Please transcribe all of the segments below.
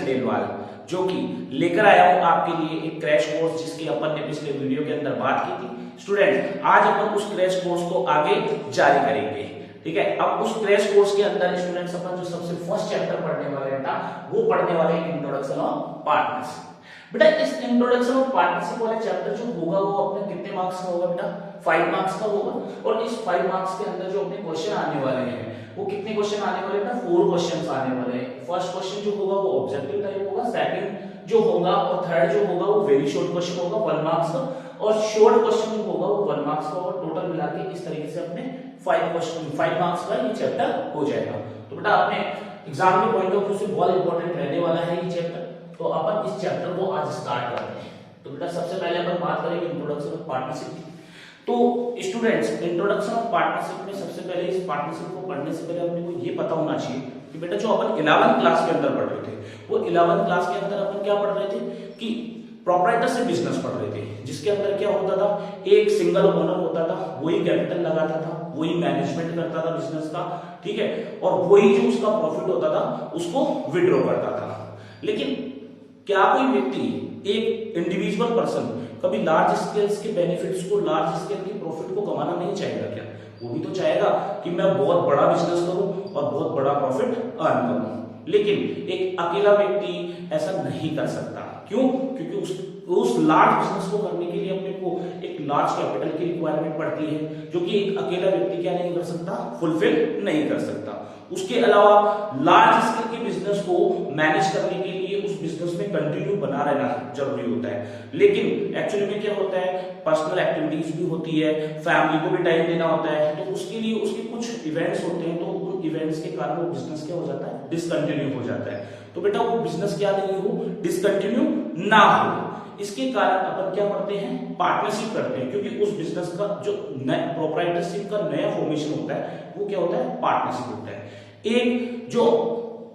खंडेलवाल, जो कि लेकर आया हूं आपके लिए एक क्रैश कोर्स जिसकी अपन ने पिछले वीडियो के अंदर बात की थी। स्टूडेंट, आज अपन उस क्रैश कोर्स को आगे जारी करेंगे। ठीक है, अब उस क्रैश कोर्स के अंदर स्टूडेंट्स अपन जो सबसे फर्स्ट चैप्टर पढ़ने वाले हैं ना, वो पढ़ने वाले हैं इंट्रोडक्शन ऑफ पार्टनरशिप। बेटा इस इंट्रोडक्शन ऑफ पार्टनरशिप वाले चैप्टर जो होगा वो अपने कितने मार्क्स का होगा बेटा? 5 मार्क्स का होगा। और इस 5 मार्क्स के अंदर जो अपने क्वेश्चन आने वाले हैं वो कितने क्वेश्चन आने वाले हैं? 4 क्वेश्चंस आने वाले हैं। फर्स्ट क्वेश्चन जो होगा वो ऑब्जेक्टिव टाइप होगा, सेकंड जो होगा और थर्ड जो होगा वो वेरी शॉर्ट क्वेश्चन होगा 1 मार्क्स का, और शॉर्ट क्वेश्चन जो होगा वो 1 मार्क्स का होगा। टोटल मिला के इस तरीके से अपने 5 मार्क्स का ये चैप्टर हो जाएगा। तो बेटा अपने एग्जाम के पॉइंट ऑफ व्यू से बहुत इंपॉर्टेंट रहने वाला है ये चैप्टर। तो अपन इस चैप्टर को आज स्टार्ट करते हैं। तो बेटा सबसे पहले अपन बात करेंगे इंट्रोडक्शन ऑफ पार्टनरशिप की। तो स्टूडेंट्स, इंट्रोडक्शन ऑफ पार्टनरशिप में सबसे पहले इस पार्टनरशिप को पढ़ने से पहले अपने को ये पता होना चाहिए कि बेटा जो अपन 11th क्लास के अंदर पढ़ रहे थे, वो 11th क्लास के अंदर अपन क्या पढ़ रहे थे कि प्रोप्राइटरशिप बिजनेस पढ़ रहे थे, जिसके अंदर क्या होता था, एक सिंगल ओनर होता था, वही कैपिटल लगाता था, वही मैनेजमेंट करता था बिजनेस का, ठीक है, और वही जो उसका प्रॉफिट होता था उसको विड्रॉ करता था। लेकिन क्या कोई व्यक्ति, एक इंडिविजुअल पर्सन कभी लार्ज स्केल्स के बेनिफिट्स को, लार्ज स्केल की प्रॉफिट को कमाना नहीं चाहेगा क्या? वो भी तो चाहेगा कि मैं बहुत बड़ा बिजनेस करूं और बहुत बड़ा प्रॉफिट अर्न करूं। लेकिन एक अकेला व्यक्ति ऐसा नहीं कर सकता। क्यों? क्योंकि उस लार्ज बिजनेस को करने के लिए अपने को एक लार्ज कैपिटल की रिक्वायरमेंट पड़ती है, जो कि एक अकेला व्यक्ति क्या नहीं कर सकता, फुलफिल नहीं कर सकता। उसके अलावा लार्ज स्केल के बिजनेस को मैनेज करने के लिए उस बिजनेस में कंटिन्यू बना रहना जरूरी होता है। लेकिन एक्चुअली में क्या होता है, पर्सनल एक्टिविटीज भी होती है, फैमिली को भी टाइम देना होता है, तो उसके लिए उसके कुछ इवेंट्स होते हैं, तो उन इवेंट्स के कारण वो बिजनेस क्या हो जाता है, डिसकंटिन्यू हो जाता है। तो बेटा वो बिजनेस क्या नहीं हो, डिसकंटिन्यू ना हो। इसके कारण अपन क्या करते हैं, पार्टनरशिप करते हैं, क्योंकि उस बिजनेस का जो प्रोप्राइटरशिप का नया फॉर्मेशन होता है वो क्या होता है, पार्टनरशिप होता है। एक जो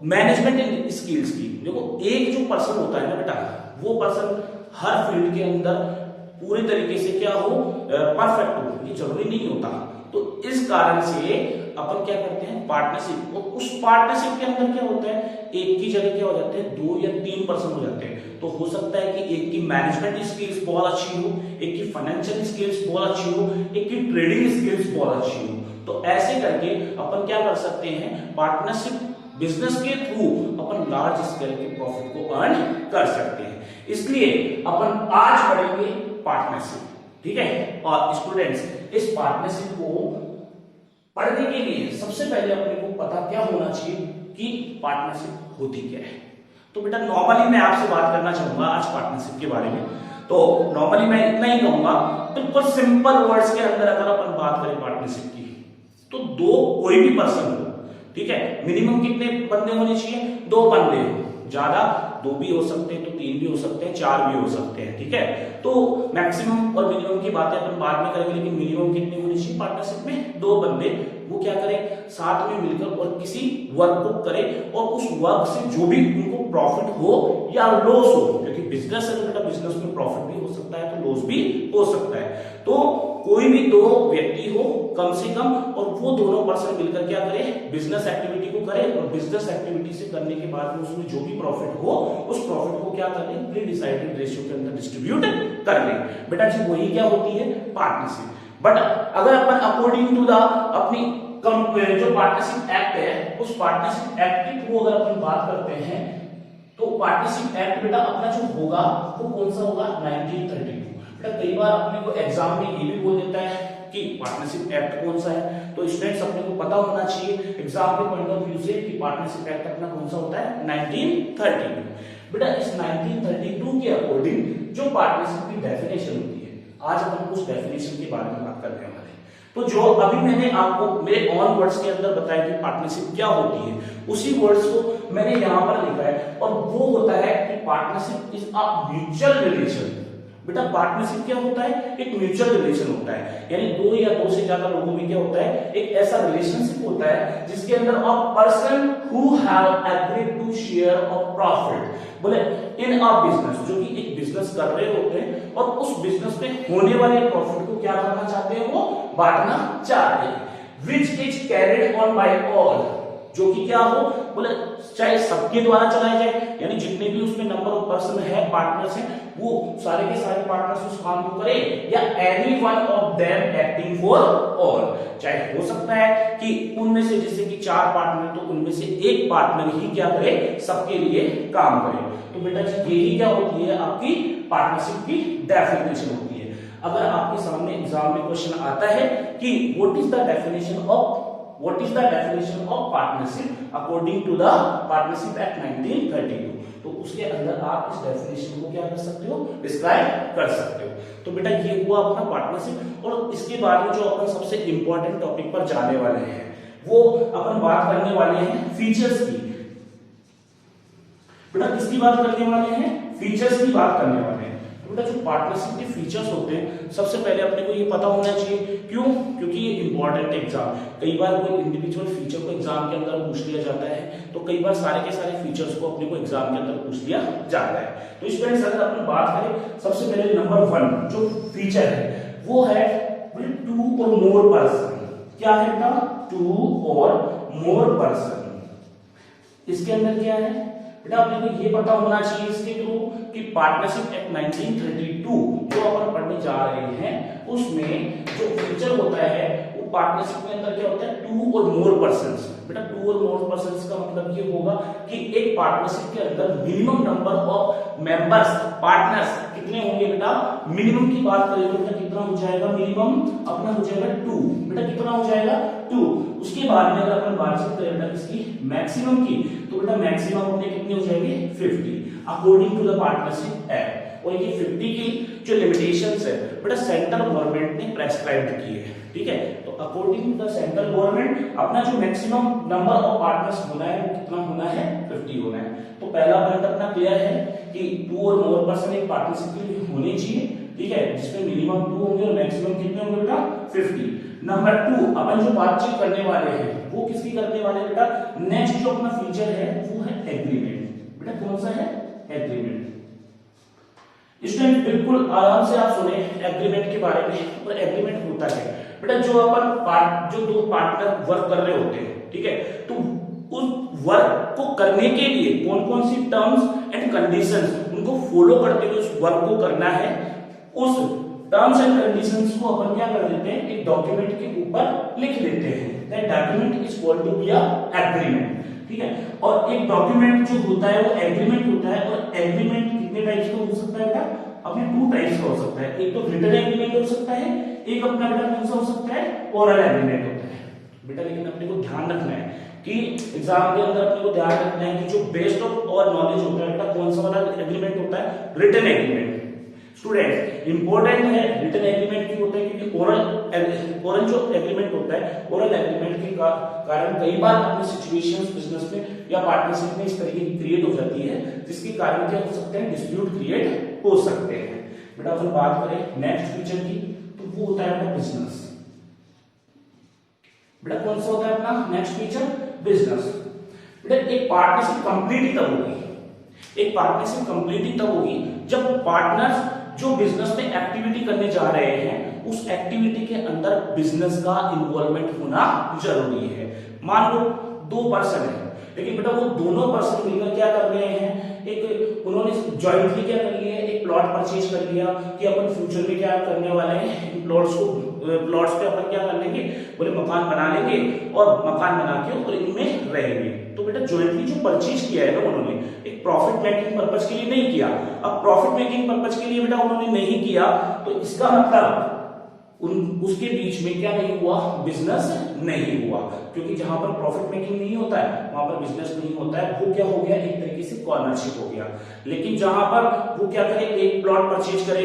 मैनेजमेंट स्किल्स की, देखो एक जो पर्सन होता है ना बेटा, वो पर्सन हर फील्ड के अंदर पूरी तरीके से क्या हो, परफेक्ट हो, ये जरूरी नहीं होता। तो इस कारण से अपन क्या करते हैं, पार्टनरशिप, और उस पार्टनरशिप के अंदर क्या होता है, एक की जगह क्या हो जाते हैं, 2 या 3 पर्सन हो जाते हैं। तो हो सकता है कि एक की मैनेजमेंट स्किल्स बहुत अच्छी हो, एक की फाइनेंशियल स्किल्स बहुत अच्छी हो, एक की ट्रेडिंग स्किल्स बहुत अच्छी हो। तो ऐसे करके अपन क्या कर सकते हैं, पार्टनरशिप बिजनेस के थ्रू अपन लार्ज स्केल के प्रॉफिट को अर्न कर सकते हैं। इसलिए अपन आज पढ़ेंगे पार्टनरशिप, ठीक है। और स्टूडेंट्स, इस पार्टनरशिप को पढ़ने के लिए सबसे पहले अपने को पता क्या होना चाहिए कि पार्टनरशिप होती क्या है। तो बेटा नॉर्मली मैं आपसे बात करना चाहूंगा आज पार्टनरशिप के बारे में। तो नॉर्मली मैं इतना ही कहूंगा, बिल्कुल सिंपल वर्ड्स के अंदर अगर अपन बात करें पार्टनरशिप की, तो कोई भी पर्सन हो, ठीक है, मिनिमम कितने बंदे होने चाहिए, 2 बंदे हो, ज्यादा 2 भी हो सकते हैं, तो 3 भी हो सकते हैं, 4 भी हो सकते हैं, ठीक है। तो मैक्सिमम और मिनिमम की बातें अपन बाद में करेंगे, लेकिन मिनिमम कितने होने चाहिए पार्टनरशिप में, 2 बंदे, वो क्या करें, साथ में मिलकर और किसी वर्क को करें, और उस वर्क से जो भी उनको प्रॉफिट हो या लॉस हो, क्योंकि बिजनेस है तो बेटा बिजनेस में प्रॉफिट भी हो सकता है तो लॉस भी हो सकता है। तो कोई भी 2 व्यक्ति हो कम से कम, और वो दोनों पर्सन मिलकर क्या करें, बिजनेस एक्टिविटी को करें, और बिजनेस एक्टिविटी से करने के बाद में उसमें जो भी प्रॉफिट हो उस प्रॉफिट को क्या कर लें, प्री डिसाइडेड रेशियो के अंदर डिस्ट्रीब्यूट कर लें। बेटा जी वही क्या होती है, पार्टनरशिप। बट अगर अपन अकॉर्डिंग टू द अपनी जो पार्टनरशिप एक्ट है, उस पार्टनरशिप एक्ट के थ्रू अगर अपन बात करते हैं, तो पार्टनरशिप एक्ट बेटा अपना जो होगा वो कौन सा होगा, 1932। बेटा कई बार अपने को एग्जाम में ये भी बोल देता है कि पार्टनरशिप एक्ट कौन सा है, तो स्टूडेंट्स अपने को पता होना चाहिए एग्जाम के पॉइंट ऑफ व्यू से कि पार्टनरशिप एक्ट अपना कौन सा होता है, 1932। बेटा इस 1932 के अकॉर्डिंग जो पार्टनरशिप की डेफिनेशन होती है, आज अपन उस डेफिनेशन के बारे में बात करने वाले हैं। तो जो अभी मैंने आपको मेरे ऑन वर्ड्स के अंदर बताया कि पार्टनरशिप क्या होती है, उसी वर्ड्स को मैंने यहां पर लिखा है, और वो होता है कि partnership is a mutual relation. बेटा पार्टनरशिप क्या होता है, एक म्यूचुअल रिलेशन होता है, यानी 2 या 2 से ज्यादा लोगों में क्या होता है, एक ऐसा रिलेशनशिप होता है जिसके अंदर a person who have agreed to share a profit, बोले इन अ बिजनेस, जो कि एक बिजनेस कर रहे होते हैं और उस बिजनेस में होने वाले प्रॉफिट को क्या करना चाहते हैं, वो बांटना चाहते हैं, which is carried on by all, जो कि क्या हो, बोले चाहे सबके द्वारा चलाया जाए, यानी जितने भी उसमें नंबर ऑफ पर्सन है, पार्टनर्स हैं, वो सारे के सारे पार्टनर्स उस काम को करें, या any one of them acting for all, चाहे हो सकता है कि उनमें से जैसे कि 4 पार्टनर तो उनमें से एक पार्टनर ही क्या करे, सबके लिए काम करे। तो बेटा जी यही क्या होती है आपकी पार्टनरशिप की डेफिनेशन होती है। अगर आपके सामने एग्जाम में क्वेश्चन आता है कि what is the definition of partnership according to the partnership act 1932, तो उसके अंदर आप इस डेफिनेशन को क्या कर सकते हो, डिस्क्राइब कर सकते हो। तो बेटा ये हुआ अपना पार्टनरशिप। और इसके बाद में जो अपन सबसे इंपॉर्टेंट टॉपिक पर जाने वाले हैं वो अपन बात करने वाले हैं फीचर्स की। बेटा किसकी बात करने वाले हैं, फीचर्स की बात करने वाले हैं। बेटा जो पार्टनरशिप के फीचर्स होते हैं सबसे पहले अपने को ये पता होना चाहिए, क्यों, क्योंकि ये इंपॉर्टेंट एग्जाम, कई बार कोई इंडिविजुअल फीचर को एग्जाम के अंदर पूछ लिया जाता है, तो कई बार सारे के सारे फीचर्स को अपने को एग्जाम के अंदर पूछ लिया जाता है। तो स्टूडेंट्स अगर अपन बात करें सबसे पहले नंबर 1 जो फीचर है वो है 2 और मोर पर्सन। क्या है बेटा, 2 और मोर पर्सन। इसके अंदर क्या है बेटा, अपने को ये पता होना चाहिए इसके थ्रू कि पार्टनरशिप एक्ट 1932 जो अपन पढ़ने जा रहे हैं उसमें जो फीचर होता है वो पार्टनरशिप के अंदर क्या होता है, 2 और मोर पर्सन्स। बेटा 2 और मोर पर्सन्स का मतलब ये होगा कि एक पार्टनरशिप के अंदर minimum number of members, partners कितने होंगे बेटा, मिनिमम की बात करें तो बेटा कितना हो जाएगा, मिनिमम अपना हो जाएगा 2। बेटा कितना हो जाएगा, 2। उसके बाद में अगर अपन बातचीत करें बेटा इसकी मैक्सिमम की, तो बेटा मैक्सिमम अपने कितने हो जाएंगे, 50 according to the partnership act. और ये 50 की जो लिमिटेशंस है बेटा सेंट्रल गवर्नमेंट ने प्रेस्क्राइब की है, ठीक है। तो according to the central government अपना जो मैक्सिमम नंबर ऑफ पार्टनर्स होना है वो कितना होना है, 50 होना है। तो पहला पॉइंट अपना क्लियर है कि 2 और मोर पर्सन एक पार्टनरशिप के लिए होने चाहिए, ठीक है, जिसमें मिनिमम 2 होंगे और मैक्सिमम कितने होंगे बेटा, 50। नंबर 2 अपन जो बातचीत करने वाले हैं वो किसकी करने वाले हैं बेटा, नेक्स्ट जो अपना फीचर है वो है एग्रीमेंट। बेटा कौन सा है, एग्रीमेंट। स्टूडेंट बिल्कुल आराम से आप सुने एग्रीमेंट के बारे में। और एग्रीमेंट होता है बेटा जो अपन जो 2 पार्टनर वर्क कर रहे होते हैं, ठीक है, तो उस वर्क को करने के लिए कौन कौन सी टर्म्स एंड कंडीशंस उनको फॉलो करते हुए उस वर्क को करना है, उस टर्म्स एंड कंडीशंस को अपन क्या कर देते हैं, एक डॉक्यूमेंट के ऊपर लिख देते हैं। That document is called to be a agreement, ठीक है। और एक डॉक्यूमेंट जो होता है वो एग्रीमेंट होता है। और एग्रीमेंट कितने टाइप्स का हो सकता है बेटा, अपने 2 टाइप्स का हो सकता है। एक तो रिटन एग्रीमेंट हो सकता है, एक अपना बेटा कौन सा हो सकता है, ओरल एग्रीमेंट होता है बेटा। लेकिन अपने को ध्यान रखना है कि एग्जाम के अंदर अपने को ध्यान रखना है कि जो बेस्ड ऑफ और नॉलेज होता है बेटा कौन सा वाला एग्रीमेंट होता है, रिटन एग्रीमेंट। स्टूडेंट इंपॉर्टेंट है रिटन एग्रीमेंट क्यों होता है, क्योंकि ओरल जो एग्रीमेंट होता है, ओरल एग्रीमेंट के कारण कई बार अपनी सिचुएशंस बिजनेस में या पार्टनरशिप में इस तरीके की क्रिएट हो जाती है जिसके कारण क्या हो सकते हैं, डिस्प्यूट क्रिएट हो सकते हैं। बेटा अपन बात करें नेक्स्ट फीचर की तो वो होता है अपना बिजनेस। बेटा कौन सा होता है अपना नेक्स्ट फीचर, बिजनेस। बेटा एक पार्टनरशिप कंप्लीट ही तब होगी, एक पार्टनरशिप कंप्लीट ही तब होगी जब पार्टनर्स जो बिजनेस में एक्टिविटी करने जा रहे हैं उस एक्टिविटी के अंदर बिजनेस का इन्वॉल्वमेंट होना जरूरी है। मान लो 2 पर्सन है लेकिन बेटा वो दोनों पर्सन मिलकर क्या कर रहे हैं, एक उन्होंने जॉइंटली क्या कर लिया, एक प्लॉट परचेज कर लिया कि अपन फ्यूचर में क्या करने वाले हैं, इन प्लॉट्स पे अपन क्या कर लेंगे, बोले मकान बना लेंगे और मकान बना के और इनमें रहेंगे। तो बेटा जॉइंटली जो परचेज किया है ना उन्होंने एक प्रॉफिट मेकिंग पर्पज के लिए नहीं किया। अब प्रॉफिट मेकिंग पर्पज के लिए बेटा उन्होंने नहीं किया तो इसका मतलब उसके बीच में क्या नहीं हुआ, बिजनेस नहीं हुआ। क्योंकि जहां पर प्रॉफिट मेकिंग नहीं होता है वहां पर बिजनेस नहीं होता है, वो क्या हो गया, एक तरीके से कॉर्नरशिप हो गया। लेकिन जहां पर वो क्या करे, एक प्लॉट परचेज करे,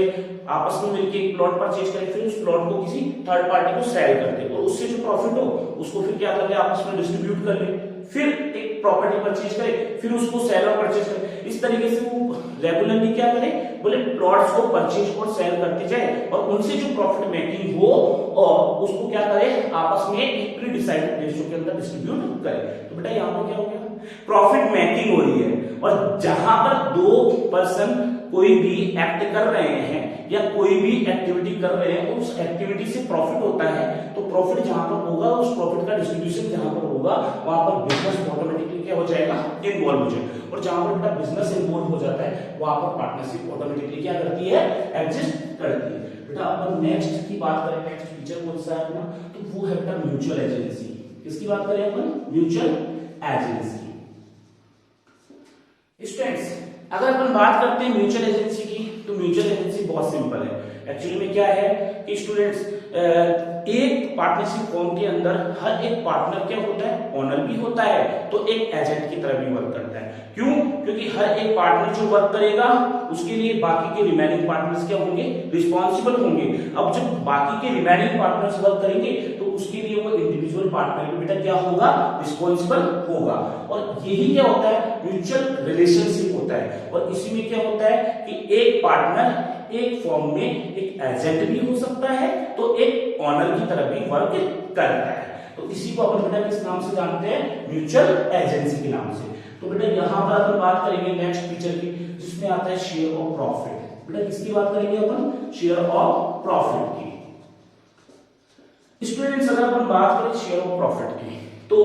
आपस में मिलकर एक प्लॉट परचेज करे, फिर उस प्लॉट को किसी थर्ड पार्टी को सेल कर दे और उससे जो प्रॉफिट हो उसको फिर क्या कर ले, आपस में डिस्ट्रीब्यूट कर ले, फिर एक प्रॉपर्टी परचेज करे, फिर उसको सेल और परचेज करे। इस तरीके से वो रेगुलरली क्या करे, बोले प्लॉट्स को परचेज और सेल करते जाए और उनसे जो प्रॉफिट मेकिंग हो और उसको क्या करे, आपस में एक प्री डिसाइडेड रेशियो के अंदर डिस्ट्रीब्यूट करे। तो बेटा यहाँ पर क्या हो गया, प्रॉफिट मेकिंग हो रही है। और जहां पर 2 पर्सन कोई भी एक्ट कर रहे हैं या कोई भी एक्टिविटी कर रहे हैं, उस एक्टिविटी से प्रॉफिट होता है, तो प्रॉफिट जहां पर होगा, उस प्रॉफिट का डिस्ट्रीब्यूशन जहां पर होगा, वहां पर बिजनेस ऑटोमेटिकली क्या हो जाएगा, इन्वॉल्व हो जाएगा। और जहां पर बेटा बिजनेस इन्वॉल्व हो जाता है, वहां पर पार्टनरशिप ऑटोमेटिकली क्या करती है, एग्जिस्ट करती है। बेटा अपन नेक्स्ट की बात करें, नेक्स्ट फीचर कौन सा है अपना, तो वो है बेटा म्यूचुअल एजेंसी। किसकी बात करें अपन, म्यूचुअल एजेंसी। स्टूडेंट्स अगर अपन बात करते हैं म्यूचुअल एजेंसी की, तो म्यूचुअल एजेंसी बहुत सिंपल है। एक्चुअली में क्या है कि स्टूडेंट्स एक पार्टनरशिप फॉर्म के अंदर हर एक पार्टनर क्या होता है, ओनर भी होता है, तो एक एजेंट की तरह भी वर्क करता है। क्यों? क्योंकि हर एक पार्टनर जो वर्क करेगा उसके लिए बाकी के रिमेनिंग पार्टनर्स क्या होंगे, रिस्पॉन्सिबल होंगे। अब जब बाकी के रिमेनिंग पार्टनर्स वर्क करेंगे तो उसके लिए वो इंडिविजुअल पार्टनर भी बेटा क्या होगा, रिस्पॉन्सिबल होगा। और यही क्या होता है, म्यूचुअल रिलेशनशिप होता है। और इसी में क्या होता है कि एक पार्टनर एक फॉर्म में एक एजेंट भी हो सकता है, तो एक ओनर की तरह भी वर्क करता है। तो इसी को अपन बेटा किस नाम से जानते हैं, म्यूचुअल एजेंसी के नाम से। तो बेटा यहां पर अपन बात करेंगे नेक्स्ट फीचर की, जिसमें आता है शेयर ऑफ प्रॉफिट। बेटा किसकी बात करेंगे अपन, शेयर ऑफ प्रॉफिट की। स्टूडेंट्स अगर अपन बात करें शेयर ऑफ प्रॉफिट की, तो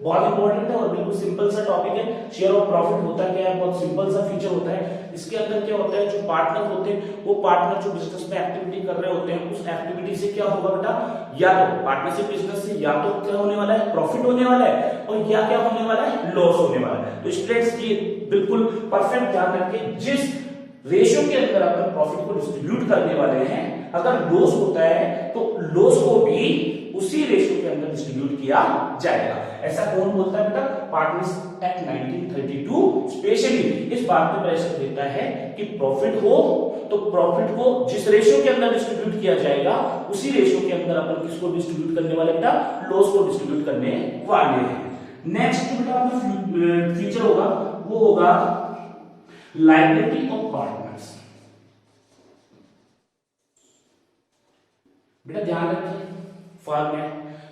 बहुत इंपॉर्टेंट है और बिल्कुल सिंपल सा टॉपिक है। शेयर ऑफ प्रॉफिट होता क्या है, बहुत सिंपल सा फीचर होता है। इसके अंदर क्या होता है, जो पार्टनर होते हैं, वो पार्टनर जो बिजनेस में एक्टिविटी कर रहे होते हैं, उस एक्टिविटी से क्या होगा बेटा, या तो पार्टनरशिप बिजनेस से या तो क्या होने वाला है, प्रॉफिट होने वाला है, और या क्या होने वाला है, लॉस होने वाला है। तो स्टूडेंट्स ये बिल्कुल परफेक्ट ध्यान रखें, जिस रेशियो के अंदर अपन प्रॉफिट को डिस्ट्रीब्यूट करने वाले हैं, अगर लॉस होता है तो लॉस को भी उसी रेशियो के अंदर डिस्ट्रीब्यूट किया जाएगा। ऐसा कौन बोलता है बेटा, पार्टनर्स एक्ट 1932 स्पेशली इस बात पे प्रेशर देता है कि प्रॉफिट हो तो प्रॉफिट को जिस रेशियो के अंदर डिस्ट्रीब्यूट किया जाएगा, उसी रेशियो के अंदर अपन किसको डिस्ट्रीब्यूट करने वाले बेटा, लॉस को डिस्ट्रीब्यूट करने वाले हैं। नेक्स्ट बेटा फीचर होगा वो होगा लायबिलिटी ऑफ पार्टनर्स। बेटा ध्यान रखिए, फर्म है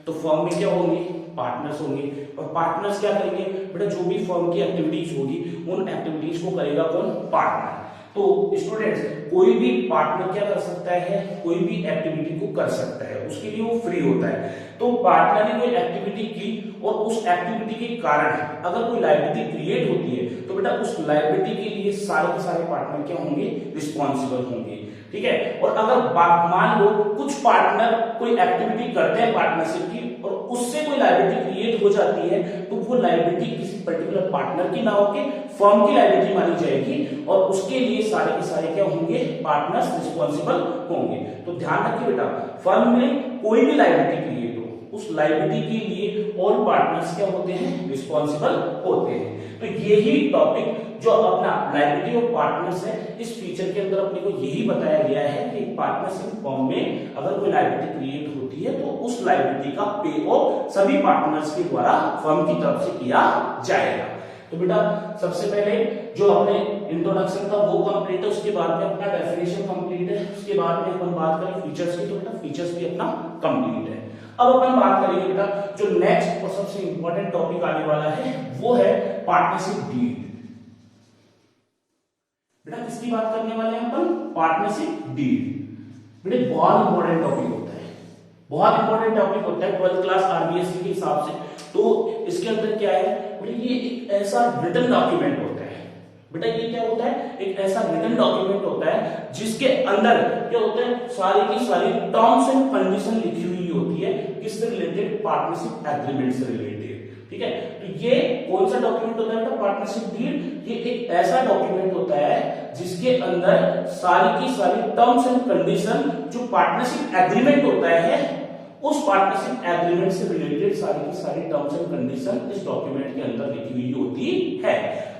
तो फर्म में क्या होंगे, पार्टनर्स होंगे, और पार्टनर्स क्या करेंगे बेटा, जो भी फर्म की एक्टिविटीज होगी उन एक्टिविटीज को करेगा कौन, पार्टनर। तो स्टूडेंट्स कोई भी पार्टनर क्या कर सकता है, कोई भी एक्टिविटी को कर सकता है, उसके लिए वो फ्री होता है। तो पार्टनर ने कोई एक्टिविटी की और उस एक्टिविटी के कारण अगर कोई लायबिलिटी क्रिएट होती है, तो बेटा उस लायबिलिटी के लिए सारे के सारे पार्टनर क्या होंगे, रिस्पॉन्सिबल होंगे। ठीक है, और अगर मान लो कुछ पार्टनर कोई एक्टिविटी करते हैं पार्टनरशिप की और उससे कोई लायबिलिटी क्रिएट हो जाती है, तो वो लायबिलिटी किसी पर्टिकुलर पार्टनर की ना होकर फर्म की लायबिलिटी मानी जाएगी, और उसके लिए सारे के सारे क्या होंगे, पार्टनर्स रिस्पॉन्सिबल होंगे। तो ध्यान रखिए बेटा, फर्म में कोई भी लायबिलिटी क्रिएट हो, उस लायबिलिटी के लिए ऑल पार्टनर्स क्या होते हैं, रिस्पॉन्सिबल होते हैं। तो यही टॉपिक जो अपना लायबिलिटी ऑफ पार्टनर्स है, इस फीचर के अंदर अपने को यही बताया गया है कि पार्टनरशिप फॉर्म में अगर कोई लायबिलिटी क्रिएट होती है तो उस लायबिलिटी का पे ऑफ सभी पार्टनर्स के द्वारा फर्म की तरफ से किया जाएगा। तो बेटा सबसे पहले जो अपने इंट्रोडक्शन था वो कंप्लीट है, उसके बाद में अपना डेफिनेशन कंप्लीट है, उसके बाद में अपन बात करें फीचर्स की, तो बेटा फीचर्स भी अपना कंप्लीट है। अब अपन बात करेंगे बेटा जो नेक्स्ट और सबसे इंपॉर्टेंट टॉपिक आने वाला है वो है पार्टनरशिप डीड। बेटा किसकी बात करने वाले हैं अपन, पार्टनरशिप डीड। बेटा बहुत इंपॉर्टेंट टॉपिक होता है, बहुत इंपॉर्टेंट टॉपिक होता है 12th क्लास आरबीएससी के हिसाब से। तो इसके अंदर क्या है बेटा, ये एक ऐसा रिटन डॉक्यूमेंट होता है। बेटा ये क्या होता है, एक ऐसा रिटन डॉक्यूमेंट होता है जिसके अंदर क्या होता है, सारी की सारी टर्म्स एंड कंडीशन लिखी हुई होती है, किससे रिलेटेड, पार्टनरशिप एग्रीमेंट से रिलेटेड। ठीक है, तो ये कौन सा डॉक्यूमेंट होता है बेटा, पार्टनरशिप डीड। ये एक ऐसा डॉक्यूमेंट होता है जिसके अंदर सारी की सारी टर्म्स एंड कंडीशन जो पार्टनरशिप एग्रीमेंट होता है, उस पार्टनरशिप एग्रीमेंट से रिलेटेड सारी की सारी टर्म्स एंड कंडीशन इस डॉक्यूमेंट के अंदर लिखी हुई होती है।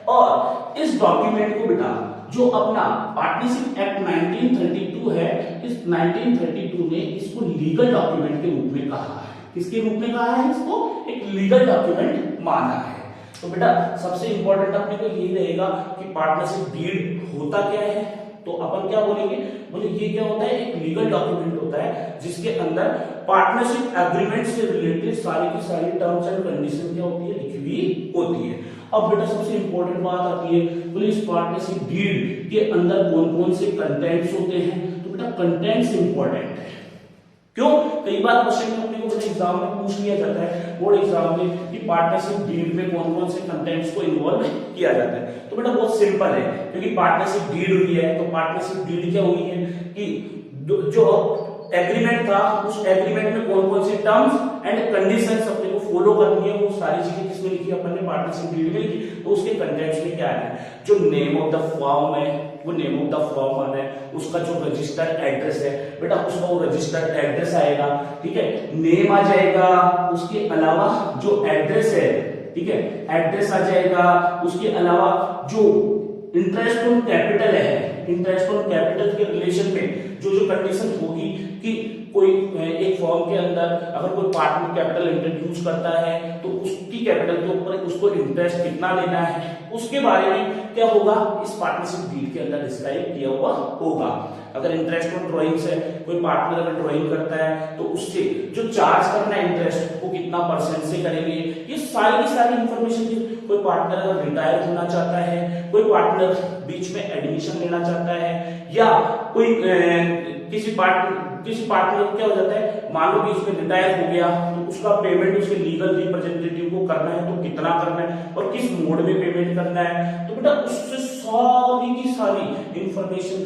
और इस डॉक्यूमेंट को बेटा जो अपना पार्टनरशिप एक्ट 1932 है, इस 1932 ने इसको लीगल डॉक्यूमेंट के रूप में कहा है। किसके रूप में कहा है, इसको एक लीगल डॉक्यूमेंट माना है। तो बेटा सबसे इंपॉर्टेंट अपने को यही रहेगा कि पार्टनरशिप डीड होता क्या है। तो अपन क्या बोलेंगे, बोले ये क्या होता है, एक लीगल डॉक्यूमेंट होता है जिसके अंदर पार्टनरशिप एग्रीमेंट से रिलेटेड सारी की सारी टर्म्स एंड कंडीशन क्या होती है, लिखी हुई होती है। अब बेटा सबसे इंपॉर्टेंट बात आती है, बोले इस पार्टनरशिप डीड के अंदर कौन कौन से कंटेंट्स होते हैं। तो बेटा कंटेंट्स इंपॉर्टेंट है, क्यों, कई बार क्वेश्चन में अपने को एग्जाम में पूछ लिया जाता है, बोर्ड एग्जाम में, कि पार्टनरशिप डीड में कौन कौन से कंटेंट्स को इन्वॉल्व किया जाता है। तो बेटा बहुत सिंपल है, क्योंकि पार्टनरशिप डीड हुई है, तो पार्टनरशिप डीड क्या हुई है कि जो एग्रीमेंट था, उस एग्रीमेंट में कौन कौन से टर्म्स एंड कंडीशंस अपने को फॉलो करनी है, वो सारी चीजें किसमें लिखी, अपन ने पार्टनरशिप डीड में लिखी। तो उसके कंटेंट्स में क्या है, जो नेम ऑफ द फर्म है, वो नेम ऑफ द फर्म आना है, उसका जो रजिस्टर्ड एड्रेस है बेटा, उसका वो रजिस्टर्ड एड्रेस आएगा, ठीक है, नेम आ जाएगा, उसके अलावा जो एड्रेस है, ठीक है, एड्रेस आ जाएगा, उसके अलावा जो इंटरेस्ट ऑन कैपिटल है, इंटरेस्ट ऑन कैपिटल के रिलेशन में जो जो कंडीशन होगी कि कोई एक फॉर्म के अंदर अगर कोई पार्टनर कैपिटल इंट्रोड्यूस करता है तो उसकी कैपिटल के ऊपर उसको इंटरेस्ट कितना लेना है, उसके बारे में क्या होगा, इस पार्टनरशिप डीड के अंदर डिस्क्राइब किया हुआ होगा। अगर इंटरेस्ट ऑन ड्राइंग्स है, कोई पार्टनर अगर ड्राइंग करता है तो उससे जो चार्ज करना है इंटरेस्ट, वो कितना परसेंट से करेंगे, ये सारी की सारी इंफॉर्मेशन। कोई पार्टनर अगर रिटायर होना चाहता है, कोई पार्टनर बीच में एडमिशन लेना चाहता है, या कोई किसी पार्टनर क्या हो जाता है, मान लो बीच में रिटायर हो गया, तो उसका पेमेंट उसके लीगल रिप्रेजेंटेटिव को करना है, तो कितना करना है और किस मोड में पेमेंट करना है। तो बेटा उससे सारी की सारी इंफॉर्मेशन,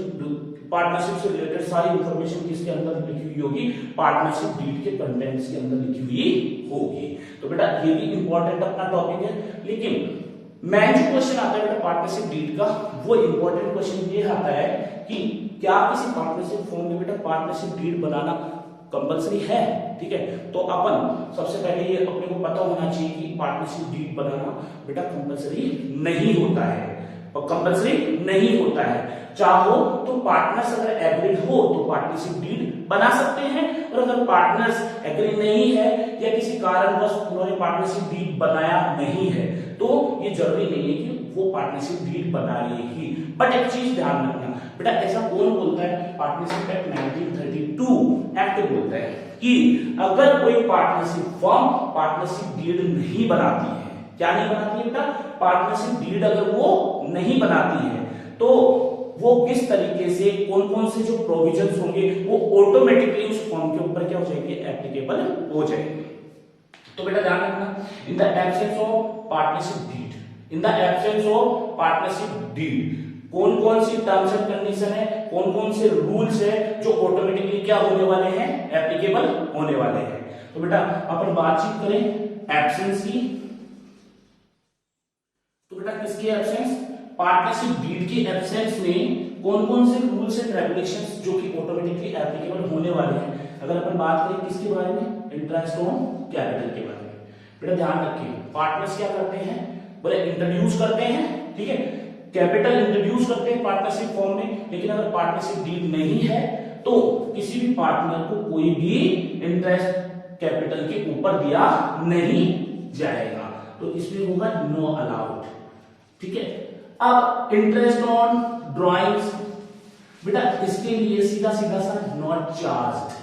पार्टनरशिप से रिलेटेड सारी इंफॉर्मेशन किसके अंदर लिखी हुई होगी, पार्टनरशिप डीड के कंटेंट्स के अंदर लिखी हुई होगी। तो बेटा ये भी इंपॉर्टेंट अपना टॉपिक है, लेकिन मेन जो क्वेश्चन आता है बेटा पार्टनरशिप डीड का, वो इंपॉर्टेंट क्वेश्चन ये आता है कि क्या किसी पार्टनरशिप फॉर्म में बेटा पार्टनरशिप डीड बनाना कंपलसरी है, ठीक है। तो अपन सबसे पहले ये अपने को पता होना चाहिए कि पार्टनरशिप डीड बनाना बेटा कंपलसरी नहीं होता है, और कंपलसरी नहीं होता है। चाहो तो पार्टनर्स अगर एग्रीड हो तो पार्टनरशिप डीड बना सकते हैं, और अगर पार्टनर्स एग्री नहीं है या किसी कारणवश उन्होंने पार्टनरशिप डीड बनाया नहीं है, तो ये जरूरी नहीं है कि वो पार्टनरशिप डीड बनाए ही। बट एक चीज ध्यान रखना बेटा, ऐसा कौन बोलता है, पार्टनरशिप एक्ट 1932 एक्ट बोलता है कि अगर कोई पार्टनरशिप फर्म पार्टनरशिप डीड नहीं बनाती है, क्या नहीं बनाती है बेटा, पार्टनरशिप डीड अगर वो नहीं बनाती है, तो वो किस तरीके से कौन कौन से जो प्रोविजंस होंगे वो ऑटोमेटिकली उस फॉर्म के ऊपर क्या हो जाएंगे, एप्लीकेबल हो जाएंगे। तो बेटा ध्यान रखना, in the absence of partnership deed, in the absence of partnership deed कौन कौन सी टर्म्स एंड कंडीशन है, कौन कौन से रूल्स है जो ऑटोमेटिकली क्या होने वाले हैं, एप्लीकेबल होने वाले हैं। तो बेटा अपन बातचीत करें एब्सेंस की, तो बेटा किसकी एब्सेंस, पार्टनरशिप डीड की एब्सेंस में कौन कौन से रूल्स एंड रेगुलेशंस जो कि ऑटोमेटिकली एप्लीकेबल होने वाले हैं। अगर अपन बात करें किसके बारे में, इंटरेस्ट ऑन कैपिटल के बारे में। बेटा ध्यान रखिए, पार्टनर्स क्या करते हैं, बोले इंट्रोड्यूस करते हैं, ठीक है, कैपिटल इंट्रोड्यूस करते हैं पार्टनरशिप फॉर्म में, लेकिन अगर पार्टनरशिप डीड नहीं है तो किसी भी पार्टनर को कोई भी इंटरेस्ट कैपिटल के ऊपर दिया नहीं जाएगा, तो इसमें होगा नो अलाउड, ठीक है। अब इंटरेस्ट ऑन ड्राइंग्स, बेटा इसके लिए सीधा सीधा सा नॉट चार्ज,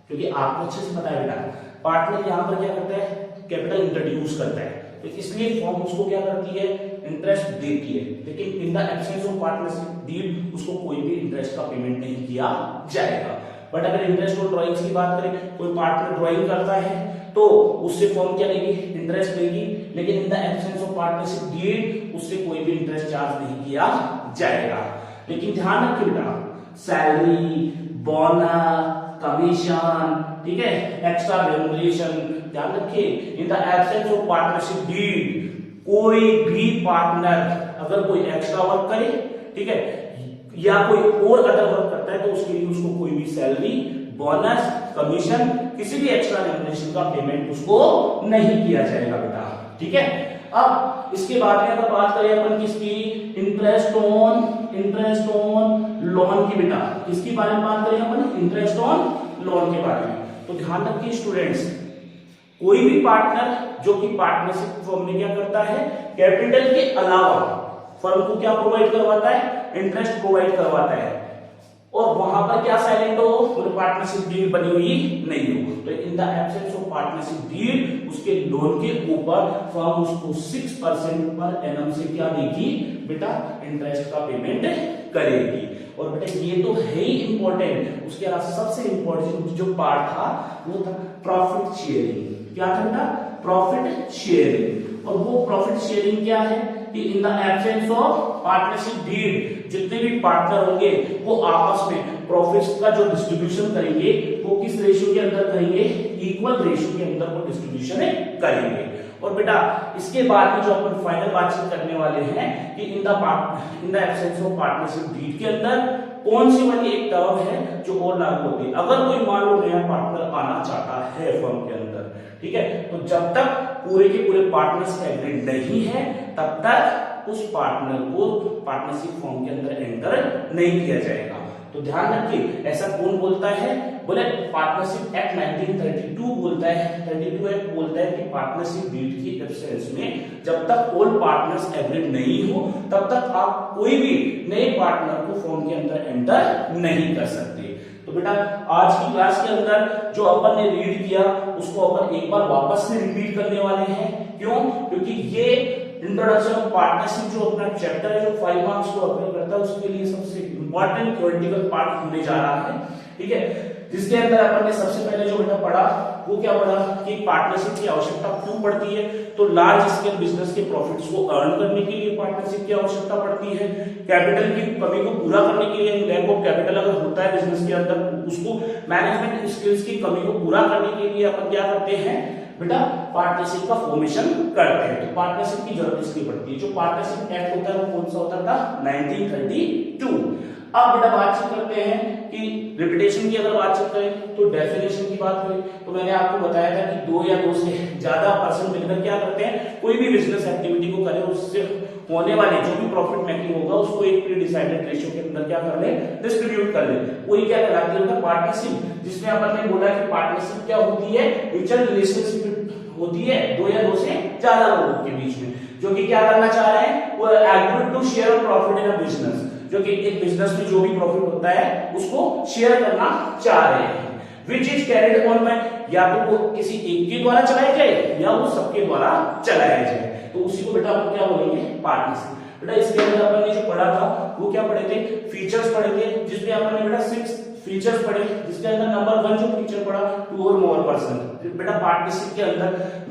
क्योंकि आपको अच्छे से पता है बेटा पार्टनर यहां पर क्या करता है, कैपिटल इंट्रोड्यूस करता है, तो इसलिए फॉर्म उसको क्या करती है, इंटरेस्ट देती है, लेकिन in the absence of partnership deed उसको कोई भी इंटरेस्ट का पेमेंट नहीं किया जाएगा। बट अगर इंटरेस्ट ऑन ड्राइंग्स की बात करें, कोई पार्टनर ड्राइंग करता है तो उससे फॉर्म क्या लेगी, इंटरेस्ट लेगी, लेकिन in the absence of partnership deed उससे कोई भी इंटरेस्ट चार्ज नहीं किया जाएगा। लेकिन ध्यान रखिए बेटा, सैलरी, बोनस, कमीशन, ठीक है, एक्स्ट्रा रेम्युनरेशन, ध्यान रखिए in the absence of partnership deed कोई भी पार्टनर अगर कोई एक्स्ट्रा वर्क करे, ठीक है, या कोई और अदर वर्क करता है तो उसके लिए उसको कोई भी सैलरी, बोनस, कमीशन, किसी भी एक्स्ट्रा रेम्युनरेशन का पेमेंट उसको नहीं किया जाएगा बेटा, ठीक है। अब इसके बाद में अगर बात करें अपन किसकी, इंटरेस्ट ऑन लोन की, बेटा किसकी बारे में बात करें अपन, इंटरेस्ट ऑन लोन के बारे में। तो ध्यान रखिए स्टूडेंट्स, कोई भी पार्टनर जो कि पार्टनरशिप फॉर्म में क्या करता है, कैपिटल के अलावा फर्म को क्या प्रोवाइड करवाता है, इंटरेस्ट प्रोवाइड करवाता है, और वहां पर क्या साइलेंट हो, बोले पार्टनरशिप डीड बनी हुई नहीं हो, तो in the absence of partnership deed उसके लोन के ऊपर फर्म उसको 6% पर एनम से क्या देगी बेटा, इंटरेस्ट का पेमेंट करेगी। और बेटा ये तो है ही इंपॉर्टेंट, उसके अलावा सबसे इंपॉर्टेंट जो पार्ट था वो था प्रॉफिट शेयरिंग। क्या था बेटा, प्रॉफिट शेयरिंग। और वो प्रॉफिट शेयरिंग क्या है कि in the absence of partnership deed जितने भी पार्टनर होंगे वो आपस में प्रॉफिट्स का जो डिस्ट्रीब्यूशन करेंगे वो किस रेशियो के अंदर करेंगे, इक्वल रेशियो के अंदर वो डिस्ट्रीब्यूशन करेंगे। और बेटा इसके बाद में जो अपन फाइनल बातचीत करने वाले हैं कि in the absence of partnership deed के अंदर कौन सी वाली एक टर्म है जो और लागू होती है। अगर कोई मान लो नया पार्टनर आना चाहता है फर्म के अंदर, ठीक है, तो जब तक पूरे के पूरे पार्टनर्स एग्रीड नहीं है तब तक उस पार्टनर को पार्टनरशिप फॉर्म के अंदर एंटर नहीं किया जाएगा। तो ध्यान रखिए, ऐसा कौन बोलता है, बोले पार्टनरशिप एक्ट 1932 बोलता है, 32 एक्ट बोलता है कि पार्टनरशिप डीड की एब्सेंस में जब तक ऑल पार्टनर्स एग्रीड नहीं हो तब तक आप कोई भी नए पार्टनर को फॉर्म के अंदर एंटर नहीं कर सकते। तो बेटा आज की क्लास के अंदर जो अपन ने रीड किया उसको अपन एक बार वापस से रिपीट करने वाले हैं। क्यों, क्योंकि ये इंट्रोडक्शन ऑफ पार्टनरशिप जो अपना चैप्टर है जो 5 मार्क्स को अप्लाई करता है उसके लिए सबसे इंपॉर्टेंट थ्योरेटिकल पार्ट होने जा रहा है, ठीक है, जिसके अंदर अपन ने सबसे पहले जो बेटा पढ़ा वो क्या पढ़ा कि पार्टनरशिप की आवश्यकता क्यों पड़ती है। तो लार्ज स्केल बिजनेस के प्रॉफिट्स को अर्न करने के लिए पार्टनरशिप की आवश्यकता पड़ती है। कैपिटल की कमी को पूरा करने के लिए, लैक ऑफ कैपिटल अगर होता है बिजनेस के अंदर उसको मैनेजमेंट स्किल्स की कमी को पूरा करने के लिए अपन क्या करते हैं बेटा, पार्टनरशिप का फॉर्मेशन करते हैं। तो पार्टनरशिप की जरूरत इसलिए पड़ती है। जो पार्टनरशिप एक्ट होता है वो कौन सा होता था, 1932। अब बेटा बातचीत करते हैं कि रिपीटेशन की अगर बातचीत करें तो डेफिनेशन की बात करें तो मैंने आपको बताया था कि 2 या 2 से ज्यादा पर्सन मिलकर क्या करते हैं, कोई भी बिजनेस एक्टिविटी को करें उससे होने वाले जो भी प्रॉफिट मेकिंग होगा उसको एक प्री डिसाइडेड रेशियो के अंदर क्या कर ले, डिस्ट्रीब्यूट कर ले। वही क्या कहलाती है पार्टनरशिप, जिसमें अपन ने बोला कि पार्टनरशिप क्या होती है, म्यूचुअल रिलेशनशिप होती है 2 या 2 से ज्यादा लोगों के बीच में, जो कि क्या करना चाह रहे हैं, वो agreed to share profit in a business, जो कि एक बिजनेस में जो भी प्रॉफिट होता है उसको शेयर करना चाह रहे हैं। Which is carried on by, या तो वो किसी एक के द्वारा चलाया जाए या वो सबके द्वारा चलाया जाए, तो उसी को बेटा अपन क्या बोलेंगे, पार्टनरशिप। बेटा इसके अंदर अपन ने जो पढ़ा था वो क्या पढ़े थे, फीचर्स पढ़े थे, जिसमें अपन ने बेटा 6 फीचर्स पढ़े, जिसके अंदर नंबर 1 जो फीचर पढ़ा 2 और मोर पर्सन। बेटा पार्टनरशिप के अंदर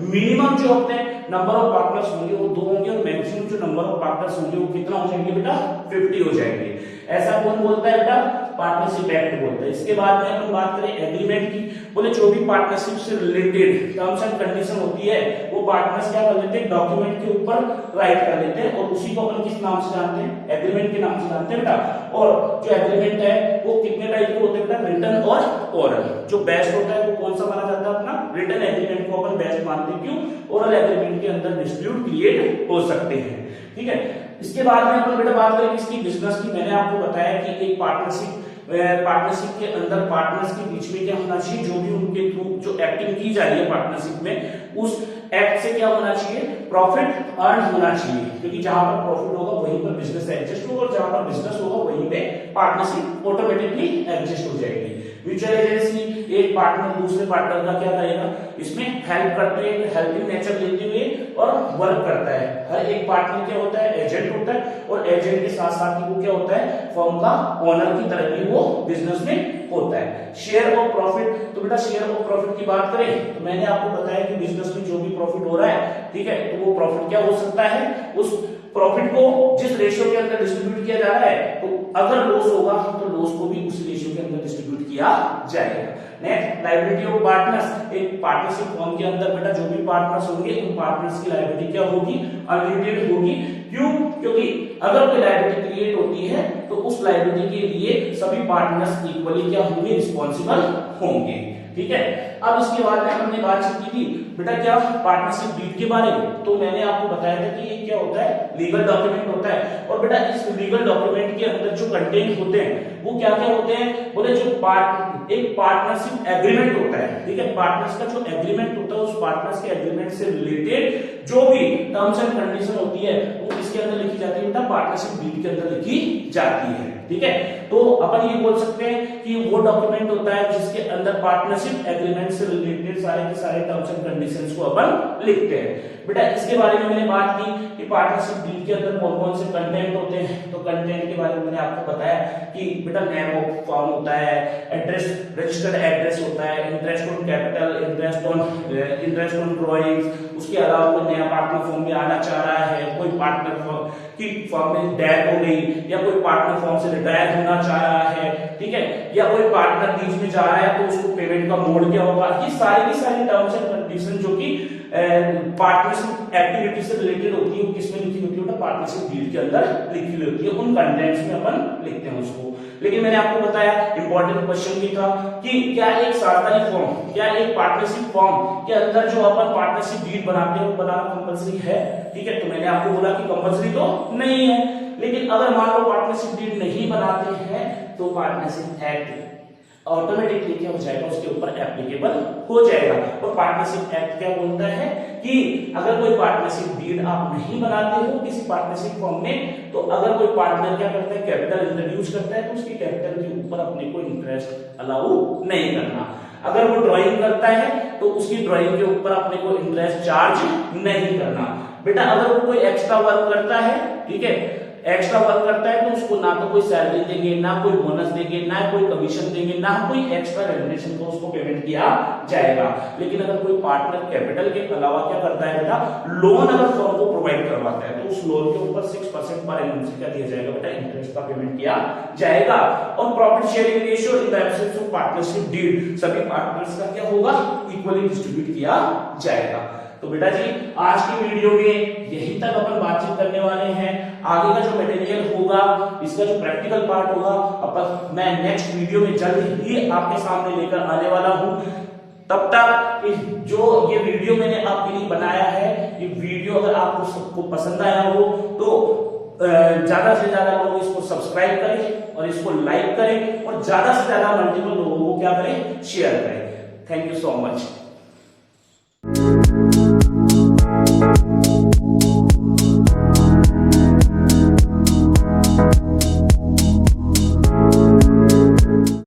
मिनिमम जो अपने नंबर ऑफ पार्टनर्स होंगे वो 2 होंगे और मैक्सिमम जो नंबर ऑफ पार्टनर्स होंगे वो कितना हो जाएंगे बेटा, 50 हो जाएंगे। ऐसा कौन बोलता है बेटा, पार्टनरशिप एक्ट बोलता है। इसके बाद में अपन बात करें एग्रीमेंट की, बोले जो भी पार्टनरशिप से रिलेटेड टर्म्स एंड कंडीशन होती है वो पार्टनर्स क्या कर लेते हैं, डॉक्यूमेंट के ऊपर राइट कर लेते हैं और उसी को अपन किस नाम से जानते हैं, एग्रीमेंट के नाम से जानते हैं बेटा। और जो एग्रीमेंट है वो कितने टाइप के होते हैं बेटा, रिटन और ओरल। जो बेस्ट होता है वो कौन सा माना जाता है, अपना रिटन एग्रीमेंट को अपन बेस्ट मानते हैं। क्यों, ओरल एग्रीमेंट के अंदर डिस्प्यूट क्रिएट हो सकते हैं, ठीक है। इसके बाद में अपन बेटा बात करें इसकी बिजनेस की। मैंने आपको बताया कि एक पार्टनरशिप के अंदर पार्टनर्स के बीच में क्या होना चाहिए, जो भी उनके थ्रू जो एक्टिंग की जा रही है पार्टनरशिप में उस एक्ट से क्या होना चाहिए, प्रॉफिट अर्न होना चाहिए, क्योंकि जहां पर प्रॉफिट होगा वहीं पर बिजनेस एडजस्ट होगा और जहां पर बिजनेस होगा वहीं पे पार्टनरशिप ऑटोमेटिकली एडजस्ट हो जाएगी। म्यूचुअल एजेंसी, एक पार्टनर दूसरे पार्टनर का क्या करेगा, इसमें हेल्प करते हुए, हेल्पिंग नेचर लेते हुए और वर्क करता है। हर एक पार्टनर क्या होता है, एजेंट होता है और एजेंट के साथ साथ वो क्या होता है, फर्म का ओनर की तरह भी वो बिजनेस में होता है। शेयर ऑफ प्रॉफिट, तो बेटा शेयर ऑफ प्रॉफिट की बात करें तो मैंने आपको बताया कि बिजनेस में जो भी प्रॉफिट हो रहा है, ठीक है, तो वो प्रॉफिट क्या हो सकता है, उस प्रॉफिट को जिस रेशियो के अंदर डिस्ट्रीब्यूट किया जा रहा है, तो अगर लॉस होगा तो लॉस को भी उस रेशियो के अंदर डिस्ट्रीब्यूट किया जाएगा। Next, liability of partners. एक पार्टनरशिप फॉर्म के अंदर बेटा जो भी पार्टनर्स होंगे उन पार्टनर्स की लायबिलिटी क्या होगी, अनलिमिटेड होगी। क्यों, क्योंकि अगर कोई लायबिलिटी क्रिएट होती है तो उस लायबिलिटी के लिए सभी पार्टनर्स इक्वली क्या होंगे, रिस्पॉन्सिबल होंगे, ठीक है। अब इसके बाद में हमने बातचीत की थी बेटा क्या, पार्टनरशिप डीड के बारे में। तो मैंने आपको बताया था कि ये क्या होता है, लीगल डॉक्यूमेंट होता है। और बेटा इस लीगल डॉक्यूमेंट के अंदर जो कंटेंट होते हैं वो क्या क्या होते हैं, बोले जो एक पार्टनरशिप एग्रीमेंट होता है, ठीक है, पार्टनर्स का जो एग्रीमेंट होता है उस पार्टनर्स के एग्रीमेंट से रिलेटेड जो भी टर्म्स एंड कंडीशन होती है वो इसके अंदर लिखी जाती है बेटा, पार्टनरशिप डीड के अंदर लिखी जाती है। ठीक है। तो अपन ये बोल सकते हैं कि वो डॉक्यूमेंट होता है जिसके अंदर पार्टनरशिप एग्रीमेंट से रिलेटेड सारे के सारे टर्म्स एंड कंडीशंस को अपन लिखते हैं। बेटा इसके बारे में मैंने बात की कि पार्टनरशिप डीड के अंदर कौन कौन से कंटेंट होते हैं। तो कंटेंट के बारे में मैंने आपको बताया कि बेटा नेम ऑफ फॉर्म होता है, एड्रेस रजिस्टर्ड एड्रेस होता है, interest on capital, interest on drawings. उसके अलावा कोई नया पार्टनर फॉर्म में आना चाह रहा है, कोई पार्टनर फॉर्म की फॉर्म में डेथ हो गई या कोई पार्टनर फॉर्म से रिटायर होना चाह रहा है, ठीक है, या कोई पार्टनर बीच में जा रहा है तो उसको पेमेंट का मोड क्या होगा। ये सारी की सारी टर्म्स एंड कंडीशन जो कि पार्टनरशिप एक्टिविटी से रिलेटेड होती है वो किसमें लिखी होती है, पार्टनरशिप डीड के अंदर लिखी हुई होती है। उन कंटेंट्स में अपन लिखते हैं उसको। लेकिन मैंने आपको बताया इंपॉर्टेंट क्वेश्चन भी था कि क्या एक साझेदारी फॉर्म, क्या एक पार्टनरशिप फॉर्म के अंदर जो अपन पार्टनरशिप डीड बनाते हैं वो बनाना कंपलसरी है, ठीक है। तो मैंने आपको बोला कि कंपलसरी तो नहीं है, लेकिन अगर मान लो पार्टनरशिप डीड नहीं बनाते हैं तो पार्टनरशिप एक्ट ऑटोमेटिकली क्या हो जाएगा, उसके ऊपर एप्लीकेबल हो जाएगा। और पार्टनरशिप एक्ट क्या बोलता है कि अगर कोई पार्टनरशिप डीड आप नहीं बनाते हो किसी पार्टनरशिप फॉर्म में, तो अगर कोई पार्टनर क्या करता है, कैपिटल इंट्रोड्यूस करता है, तो उसकी कैपिटल के ऊपर अपने को इंटरेस्ट अलाउ नहीं करना। अगर वो ड्राइंग करता है तो उसकी ड्राइंग के ऊपर अपने को इंटरेस्ट चार्ज नहीं करना। बेटा अगर वो कोई एक्स्ट्रा वर्क करता है, ठीक है, एक्स्ट्रा वर्क करता है तो उसको ना तो कोई सैलरी देंगे, ना कोई बोनस देंगे, ना कोई कमीशन देंगे, ना कोई एक्स्ट्रा रेम्युनरेशन को उसको पेमेंट किया जाएगा। लेकिन अगर कोई पार्टनर कैपिटल के अलावा क्या करता है बेटा, लोन अगर फर्म को प्रोवाइड करवाता है तो उस लोन के ऊपर 6% पर एनम से क्या दिया जाएगा बेटा, इंटरेस्ट का पेमेंट किया जाएगा। और profit sharing ratio in the absence of partnership deed, सभी पार्टनर्स का क्या होगा, इक्वली डिस्ट्रीब्यूट किया जाएगा। तो बेटा जी आज की वीडियो में यही तक अपन बातचीत करने वाले हैं। आगे का जो मटेरियल होगा, इसका जो प्रैक्टिकल पार्ट होगा, अपन मैं नेक्स्ट वीडियो में जल्द ही आपके सामने लेकर आने वाला हूं। तब तक जो ये वीडियो मैंने आपके लिए बनाया है, ये वीडियो अगर आपको सबको पसंद आया हो तो ज्यादा से ज्यादा लोग इसको सब्सक्राइब करें और इसको लाइक करें और ज्यादा से ज्यादा मल्टीपल लोगों को क्या करें, शेयर करें। Thank you so much.